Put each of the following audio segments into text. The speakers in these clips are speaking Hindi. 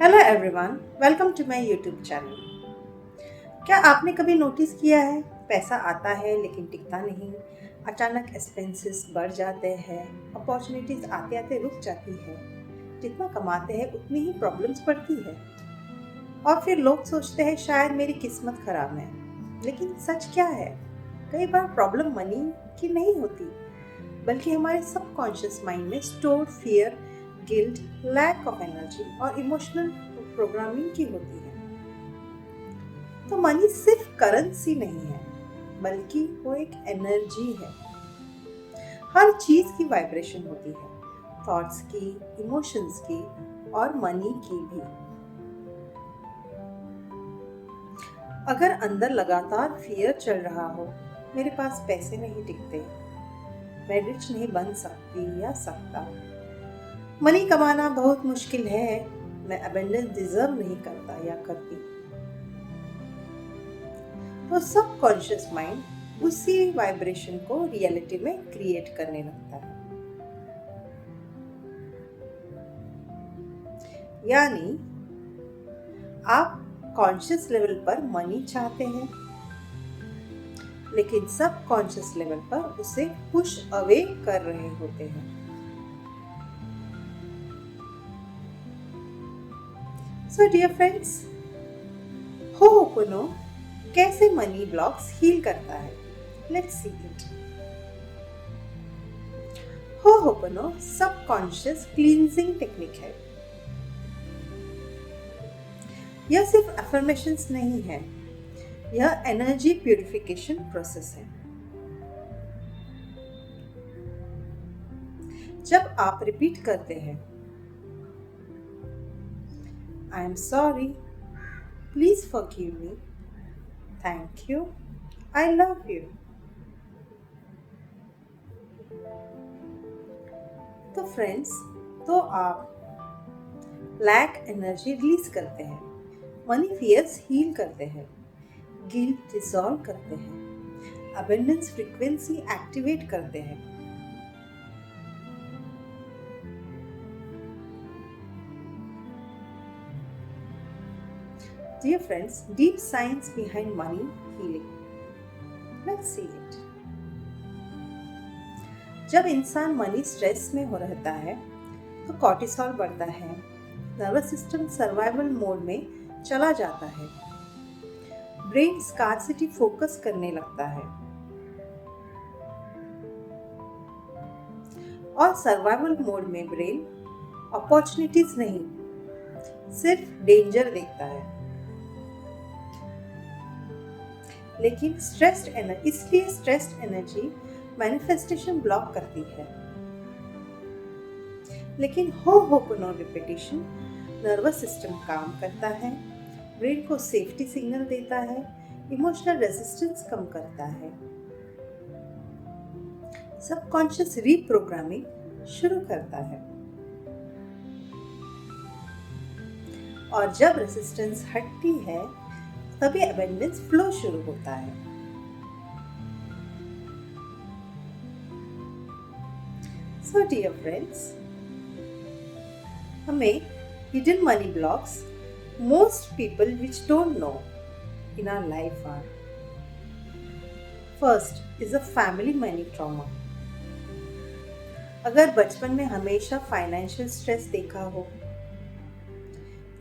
Hello everyone, welcome to my YouTube channel. क्या आपने कभी नोटिस किया है पैसा आता है लेकिन टिकता नहीं। अचानक एक्सपेंसेस बढ़ जाते हैं, अपॉर्चुनिटीज आते आते रुक जाती है। जितना कमाते हैं उतनी ही प्रॉब्लम्स बढ़ती है और फिर लोग सोचते हैं शायद मेरी किस्मत खराब है। लेकिन सच क्या है? कई बार प्रॉब्लम मनी की नहीं होती, बल्कि हमारे सबकॉन्शियस माइंड में stored fear, guilt, lack of energy और इमोशनल प्रोग्रामिंग की होती है। तो मनी सिर्फ करेंसी नहीं है, बल्कि वो एक एनर्जी है। हर चीज की वाइब्रेशन होती है, थॉट्स की, इमोशंस की और मनी की भी। अगर अंदर लगातार फियर चल रहा हो, मेरे पास पैसे नहीं टिकते, मैं रिच नहीं बन सकती या सकता, मनी कमाना बहुत मुश्किल है, मैं अबेंडेंस डिजर्व नहीं करता या करती, तो सबकॉन्शियस माइंड उसी वाइब्रेशन को रियलिटी में क्रिएट करने लगता है। यानी आप कॉन्शियस लेवल पर मनी चाहते हैं, लेकिन सब कॉन्शियस लेवल पर उसे पुश अवे कर रहे होते हैं। सो डियर फ्रेंड्स, होपोनो कैसे मनी ब्लॉक्स हील करता है, लेट्स सी इट। होपोनो सबकॉन्शियस क्लींजिंग टेक्निक है। यह सिर्फ अफर्मेशंस नहीं है, यह एनर्जी प्यूरिफिकेशन प्रोसेस है। जब आप रिपीट करते हैं, आई am sorry, please forgive me, thank you, I love you, तो फ्रेंड्स, तो आप लैक एनर्जी रिलीज करते हैं, मनी फियर्स हील करते हैं, गिल्ट डिसॉल्व करते हैं, अबेंडेंस फ्रीक्वेंसी एक्टिवेट करते हैं। Dear friends, deep science behind money healing. Let's see it. जब इंसान मनी स्ट्रेस में हो रहता है तो कॉर्टिसोल बढ़ता है, नर्वस सिस्टम सर्वाइवल मोड में चला जाता है, ब्रेन स्कार्सिटी फोकस करने लगता है और सर्वाइवल मोड में ब्रेन अपॉर्चुनिटीज नहीं, सिर्फ डेंजर देखता है। लेकिन इसलिए स्ट्रेस्ड एनर्जी मैनिफेस्टेशन ब्लॉक करती है। लेकिन होपोनो रिपीटेशन नर्वस सिस्टम काम करता है, ब्रेन को सेफ्टी सिग्नल देता है, इमोशनल रेजिस्टेंस कम करता है, सबकॉन्शियस रीप्रोग्रामिंग शुरू करता है। और जब रेजिस्टेंस हटती है, तभी अबेंडेंस फ्लो शुरू होता है। सो डियर फ्रेंड्स, हमें hidden money blocks most people which don't know in our life are: first is a family money trauma. अगर बचपन में हमेशा फाइनेंशियल स्ट्रेस देखा हो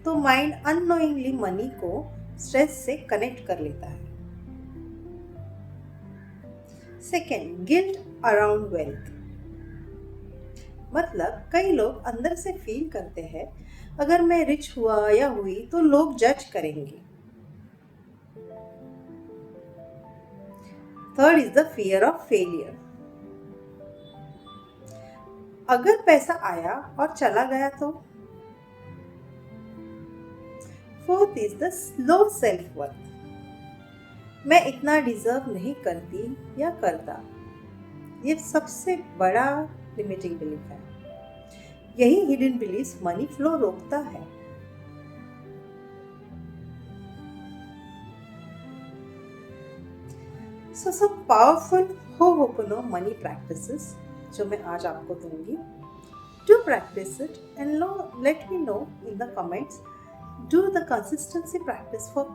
तो माइंड अननोइंगली मनी को स्ट्रेस से कनेक्ट कर लेता है। Second, guilt around wealth. मतलब कई लोग अंदर से फील करते हैं अगर मैं रिच हुआ या हुई तो लोग जज करेंगे। Third is the fear of failure. अगर पैसा आया और चला गया तो। Fourth is the low self worth. मैं इतना डिजर्व नहीं करती या करता। ये सबसे बड़ा लिमिटिंग बिलीफ है। यही हिडन बिलीफ मनी फ्लो रोकता है। सो सब पावरफुल होपोनो मनी प्रैक्टिसेस जो मैं आज आपको दूंगी, do practice it and let me know in the comments Do the consistency practice for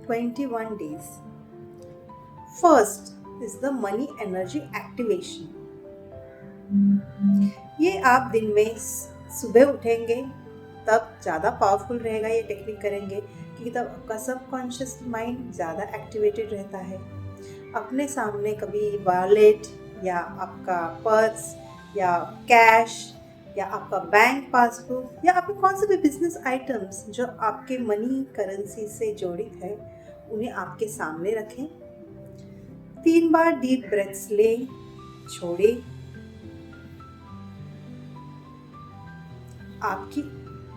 21 days. First is the money energy activation. ये आप दिन में सुबह उठेंगे तब ज़्यादा पावरफुल रहेगा ये टेक्निक करेंगे, क्योंकि तब आपका सबकॉन्शियस माइंड ज़्यादा एक्टिवेटेड रहता है। अपने सामने कभी वॉलेट या आपका पर्स या कैश या आपका बैंक पासबुक या आपके कौन से भी बिजनेस आइटम्स जो आपके मनी करेंसी से जोड़ित है उन्हें आपके सामने रखें। 3 बार डीप ब्रेथ्स लें, छोड़ें। आपकी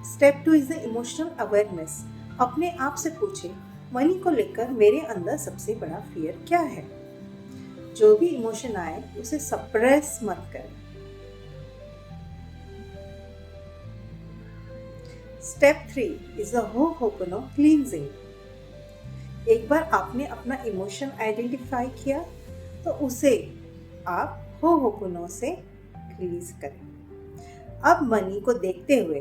step 2 is the emotional awareness. अपने आप से पूछें, मनी को लेकर मेरे अंदर सबसे बड़ा फियर क्या है? जो भी इमोशन आए उसे सप्रेस मत करें। स्टेप 3 इज द होपोनो क्लींजिंग। एक बार आपने अपना इमोशन आइडेंटिफाई किया तो उसे आप होपोनो से रिलीज करें। अब मनी को देखते हुए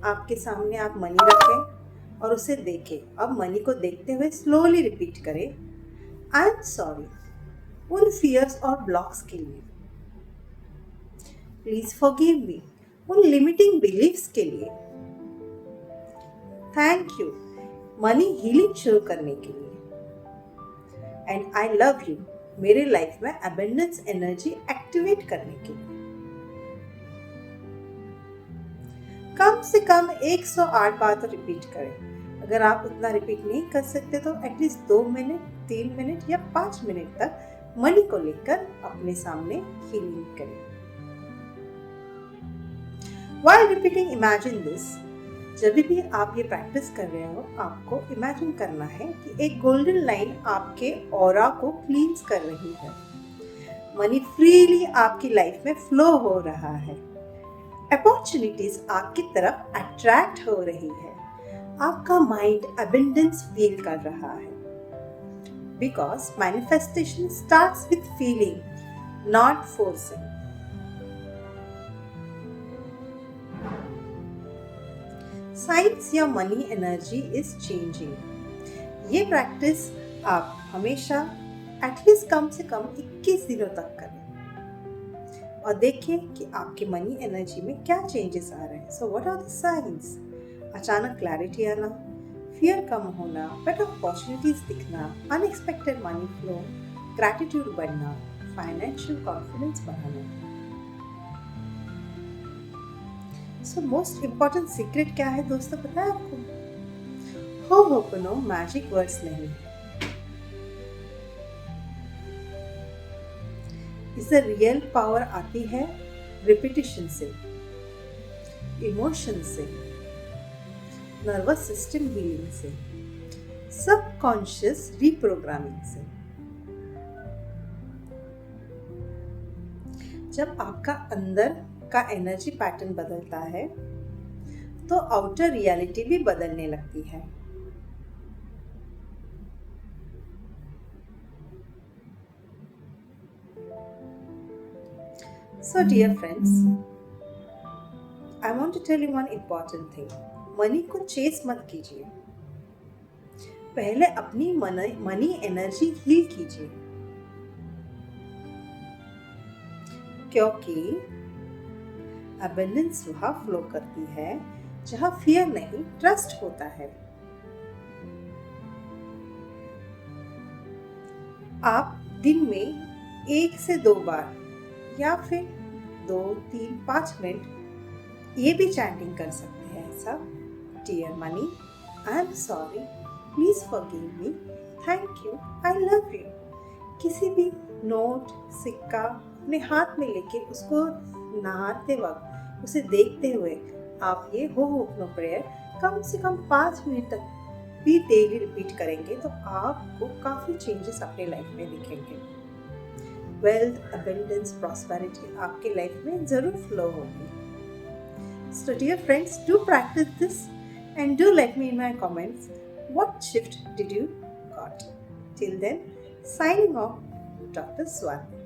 आपके सामने आप मनी रखें और उसे देखें। अब मनी को देखते हुए स्लोली रिपीट करें, आई एम सॉरी उन फियर्स और ब्लॉक्स के लिए। प्लीज फॉरगिव मी उन लिमिटिंग बिलीफ्स के लिए। थैंक यू मनी हीलिंग शुरू करने के लिए। एंड आई लव यू मेरे लाइफ में अबंडेंस एनर्जी एक्टिवेट करने के लिए। कम से कम 108 बार तो रिपीट करें। अगर आप उतना रिपीट नहीं कर सकते तो एटलीस्ट 2 मिनट, 3 मिनट या 5 मिनट तक मनी को लेकर अपने सामने हीलिंग करें। While repeating, imagine this. जब भी आप ये प्रैक्टिस कर रहे हो आपको इमेजिन करना है कि एक गोल्डन लाइन आपके ऑरा को क्लींस कर रही है। मनी फ्रीली आपकी लाइफ में फ्लो हो रहा है। अपॉर्चुनिटीज आपकी तरफ अट्रैक्ट हो रही है। आपका माइंड अबंडेंस फील कर रहा है। Because manifestation starts with feeling, not forcing. Science या मनी एनर्जी इज चेंजिंग। ये प्रैक्टिस आप हमेशा एटलीस्ट कम से कम 21 दिनों तक करें और देखें कि आपके मनी एनर्जी में क्या चेंजेस आ रहे हैं। So what are the science? अचानक क्लैरिटी आना, फियर कम होना, बेटर अपॉर्चुनिटीज दिखना, अनएक्सपेक्टेड मनी फ्लो, ग्रैटिट्यूड बढ़ना, फाइनेंशियल कॉन्फिडेंस बढ़ाना। सो मोस्ट इम्पॉर्टेंट सीक्रेट क्या है दोस्तों, पता है आपको? होपोनो मैजिक वर्ड्स नहीं है। इससे रियल पावर आती है रिपीटिशन से, इमोशन से, नर्वस सिस्टम हीलिंग से, सबकॉन्शियस रीप्रोग्रामिंग से। जब आपका अंदर का एनर्जी पैटर्न बदलता है तो आउटर रियलिटी भी बदलने लगती है। So dear friends, I want to tell you one important thing. Money को चेस मत कीजिए, पहले अपनी मनी एनर्जी हील कीजिए, क्योंकि अबंडेंस वहाँ फ्लो करती है जहाँ फियर नहीं, ट्रस्ट होता है। आप दिन में 1 से 2 बार या फिर 2, 3, 5 मिनट ये भी चैंटिंग कर सकते हैं ऐसा, dear money, I am sorry, please forgive me, thank you, I love you. किसी भी नोट, सिक्का अपने हाथ में लेके उसको नहाते वक्त उसे देखते हुए आप ये होपोनो प्रेयर कम से कम 5 मिनट तक भी डेली रिपीट करेंगे तो आपको काफ़ी चेंजेस अपने लाइफ में दिखेंगे। वेल्थ, अबंडेंस, प्रॉस्पेरिटी आपके लाइफ में ज़रूर फ्लो होगी। So dear friends, do practice this and do let me in my comments what shift did you got. Till then, signing off, Dr. Swati.